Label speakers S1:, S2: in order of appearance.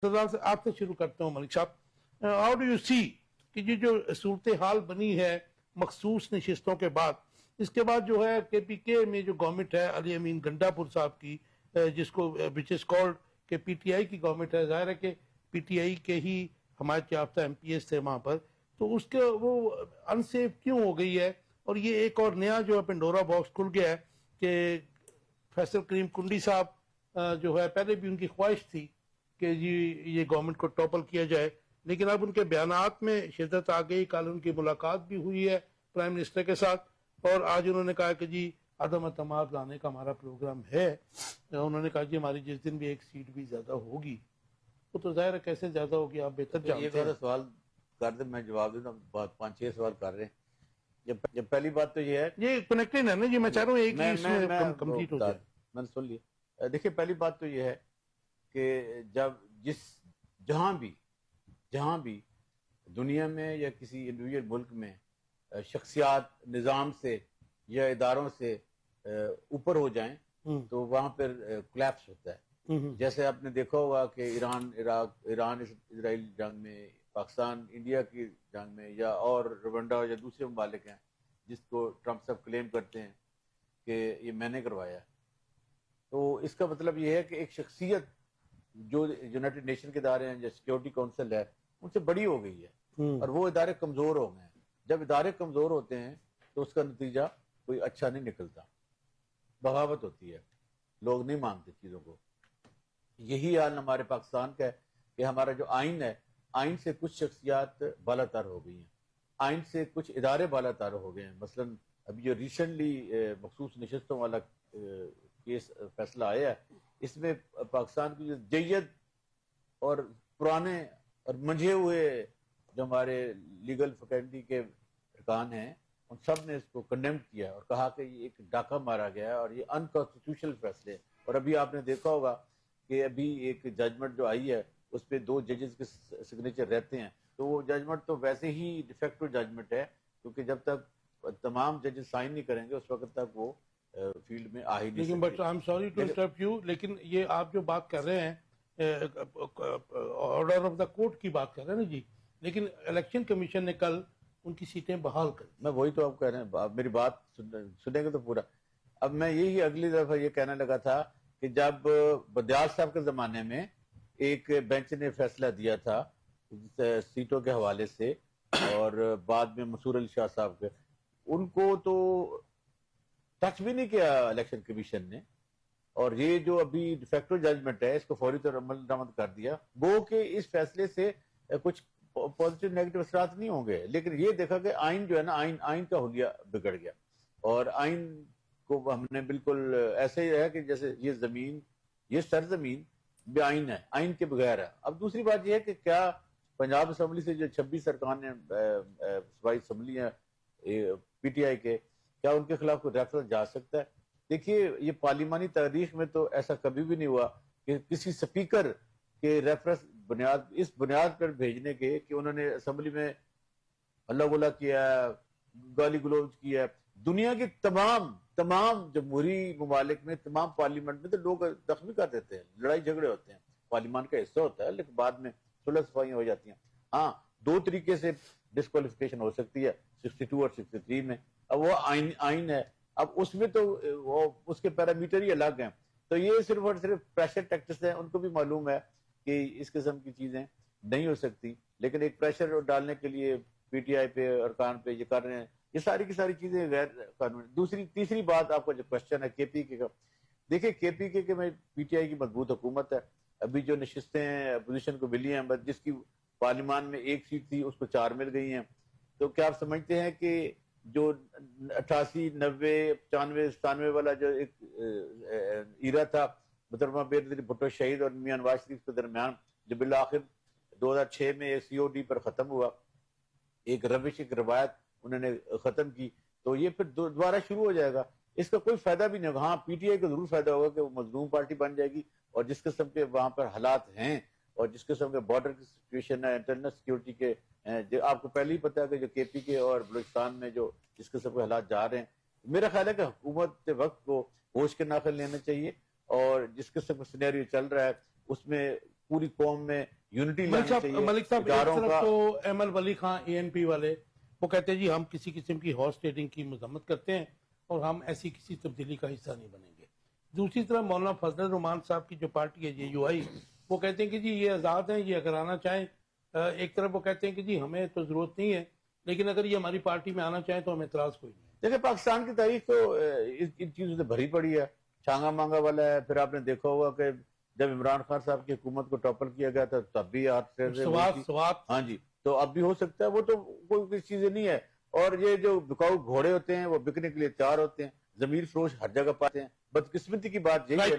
S1: सदाल से आपसे शुरू करता हूँ मलिक साहब, हाउ डू यू सी कि ये जो सूरत हाल बनी है मखसूस नशिस्तों के बाद, इसके बाद जो है KPK में जो गवर्नमेंट है अली अमीन गंडापुर साहब की, जिसको विच इज कॉल्ड कि PTI की गवर्नमेंट है, जाहिर है कि PTI के ही हमायत याफ्ता MPs थे वहाँ पर, तो उसके वो अनसेफ क्यों हो गई है? और ये एक और नया जो है पेंडोरा बॉक्स खुल गया है कि फैसल करीम कुंडी साहब जो है, पहले भी उनकी ख्वाहिश थी कि जी ये गवर्नमेंट को टॉपल किया जाए, लेकिन अब उनके बयानात में शिद्दत आ गई। कल उनकी मुलाकात भी हुई है प्राइम मिनिस्टर के साथ, और आज उन्होंने कहा कि जी अदम अतमाद लाने का हमारा प्रोग्राम है। उन्होंने कहा जी हमारी जिस दिन भी एक सीट भी ज्यादा होगी, वो तो जाहिर है कैसे ज्यादा होगी आप बेहतर जानते हैं।
S2: सवाल कर दे, मैं जवाब दूं। 5-6 सवाल कर रहे हैं। जब पहली बात तो ये है,
S1: ये कनेक्टेड है ना जी, मैं चाह रहा हूँ एक ही इसमें कंप्लीट हो जाए।
S2: मैंने सुन लिया। देखिए, पहली बात तो ये है कि जहां भी दुनिया में या किसी इंडिविजुअल मुल्क में शख्सियात निज़ाम से या इदारों से ऊपर हो जाएं तो वहां पर कोलैप्स होता है। जैसे आपने देखा होगा कि ईरान इसराइल जंग में, पाकिस्तान इंडिया की जंग में, या और रवंडा या दूसरे ममालिक हैं जिसको ट्रंप साहब क्लेम करते हैं कि ये मैंने करवाया। तो इसका मतलब ये है कि एक शख्सियत जो यूनाइटेड नेशन के इदारे हैं, जो सिक्योरिटी काउंसिल है, उनसे बड़ी हो गई है और वो इदारे कमजोर हो गए हैं। जब इदारे कमजोर होते हैं तो उसका नतीजा कोई अच्छा नहीं निकलता, बगावत होती है, लोग नहीं मानते चीजों को। यही हाल हमारे पाकिस्तान का है कि हमारा जो आइन है, आइन से कुछ शख्सियात बालातर हो गई हैं, आइन से कुछ इदारे बालातर हो गए हैं। मसलन अभी जो रिसेंटली मखसूस नशस्तों वाला केस फैसला आया है, इसमें पाकिस्तान की जो जय्यद और पुराने और मंझे हुए जो हमारे लीगल फैकल्टी के अरकान हैं, उन सब ने इसको कंडेम किया और कहा कि ये एक डाका मारा गया है और ये अनकॉन्स्टिट्यूशनल फैसले। और अभी आपने देखा होगा कि अभी एक जजमेंट जो आई है उस पर 2 जजेस के सिग्नेचर रहते हैं, तो वो जजमेंट तो वैसे ही डिफेक्टिव जजमेंट है, क्योंकि जब तक तमाम जजेस साइन नहीं करेंगे उस वक्त तक वो फील्ड में आ ही नहीं।
S1: लेकिन but I am sorry to interrupt you, लेकिन ये आप जो बात कर रहे हैं ऑर्डर ऑफ द कोर्ट की बात कर रहे हैं ना जी, लेकिन इलेक्शन कमीशन ने कल उनकी सीटें बहाल कर दी।
S2: मैं वही तो आप कह रहे हैं, आप मेरी बात सुनेंगे तो पूरा। अब मैं यही अगली दफा ये कहने लगा था कि जब बदियाल साहब के जमाने में एक बेंच ने फैसला दिया था सीटों के हवाले से, और बाद में मसूर अली शाह साहब के, उनको तो टच भी नहीं किया इलेक्शन कमीशन ने, और ये जो अभी डिफेक्टिव जजमेंट है इसको फौरी तौर अमल दरामद कर दिया। गो के इस फैसले से कुछ पॉजिटिव नेगेटिव असरात नहीं होंगे, लेकिन ये देखा कि आइन जो है ना, आइन का हुलिया बिगड़ गया, और आइन को हमने बिल्कुल ऐसे ही है कि जैसे ये जमीन, ये सरजमीन बेआइन है, आइन के बगैर है। अब दूसरी बात यह है कि क्या पंजाब असम्बली से जो 26 अरकान सूबाई असम्बली है PTI के, क्या उनके खिलाफ कोई रेफरेंस जा सकता है? देखिए, ये पार्लिमानी तारीख में तो ऐसा कभी भी नहीं हुआ कि किसी स्पीकर के रेफरेंस इस बुनियाद पर भेजने के कि उन्होंने असम्बली में हल्ला गुल्ला किया, गाली गलौज किया। दुनिया के तमाम जमहूरी ममालिक में, तमाम पार्लियामेंट में तो लोग जख्मी कर देते हैं, लड़ाई झगड़े होते हैं, पार्लियामेंट का हिस्सा होता है, लेकिन बाद में सुलह सफाइयां हो जाती हैं। हाँ, 2 तरीके से डिस्क्वालिफिकेशन हो सकती है, 62 और 63 में। अब वो आइन है, अब उसमें तो वो उसके पैरामीटर ही अलग हैं। तो ये सिर्फ और सिर्फ प्रेशर टैक्टिक्स हैं, उनको भी मालूम है कि इस किस्म की चीजें नहीं हो सकती, लेकिन एक प्रेशर डालने के लिए PTI पे अरकान पे ये कर रहे हैं। ये सारी की सारी चीजें गैर कानूनी। तीसरी बात, आपका जो क्वेश्चन है KPK का, देखिए KPK के में PTI की मजबूत हुकूमत है। अभी जो नशिस्तें हैं अपोजिशन को मिली हैं, जिसकी पार्लियामान में 1 सीट थी उसको 4 मिल गई हैं। तो क्या आप समझते हैं कि जो 88, 90, 95, 97 वाला जो एक ईरा था मुहतरमा बेनज़ीर भुट्टो शहीद और मियां नवाज शरीफ के दरमियान, जो बिल आखिर 2006 में एक COD पर खत्म हुआ, एक रविश, एक रवायत उन्होंने खत्म की, तो ये फिर दोबारा शुरू हो जाएगा। इसका कोई फायदा भी नहीं होगा। हाँ, PTI को जरूर फायदा होगा कि वो मजलूम पार्टी बन जाएगी, और जिस किस्म के वहां पर हालात हैं और जिस किस्म के बॉर्डर की सिचुएशन है, इंटरनल सिक्योरिटी के, जो आपको पहले ही पता है कि जो KPK और बलूचिस्तान में जो जिस किस्म के हालात जा रहे हैं, मेरा ख्याल है कि हुकूमत के वक्त को होश के नाखिल लेना चाहिए, और जिस किस्म का सिनेरियो चल रहा है उसमें पूरी कौम में यूनिटी
S1: मलिक
S2: लानी
S1: साहब
S2: चाहिए।
S1: मलिक साहब, एक
S2: इदारों
S1: तरफ
S2: का
S1: तो अहमद वली खां ANP वाले वो कहते हैं जी हम किसी किस्म की हॉर्स ट्रेडिंग की मजम्मत करते हैं और हम ऐसी किसी तब्दीली का हिस्सा नहीं बनेंगे। दूसरी तरफ मौलाना फजल रहमान साहब की जो पार्टी है JUI, वो कहते हैं कि जी ये आज़ाद हैं, ये अगर आना चाहें। एक तरफ वो कहते हैं कि जी हमें तो जरूरत नहीं है, लेकिन अगर ये हमारी पार्टी में आना चाहें तो हमें एतराज कोई नहीं है।
S2: देखिए, पाकिस्तान की तारीख तो इन चीजों से भरी पड़ी है, छांगा मांगा वाला है। फिर आपने देखा होगा कि जब इमरान खान साहब की हुकूमत को टॉपल किया गया था तब भी
S1: स्वात
S2: हाँ जी, तो अब भी हो सकता है। वो तो कोई चीजें नहीं है। और ये जो बिकाऊ घोड़े होते हैं वो बिकने के लिए तैयार होते हैं, जमीर फरोश हर जगह पाते हैं। बदकिस्मती की बात यही है ना।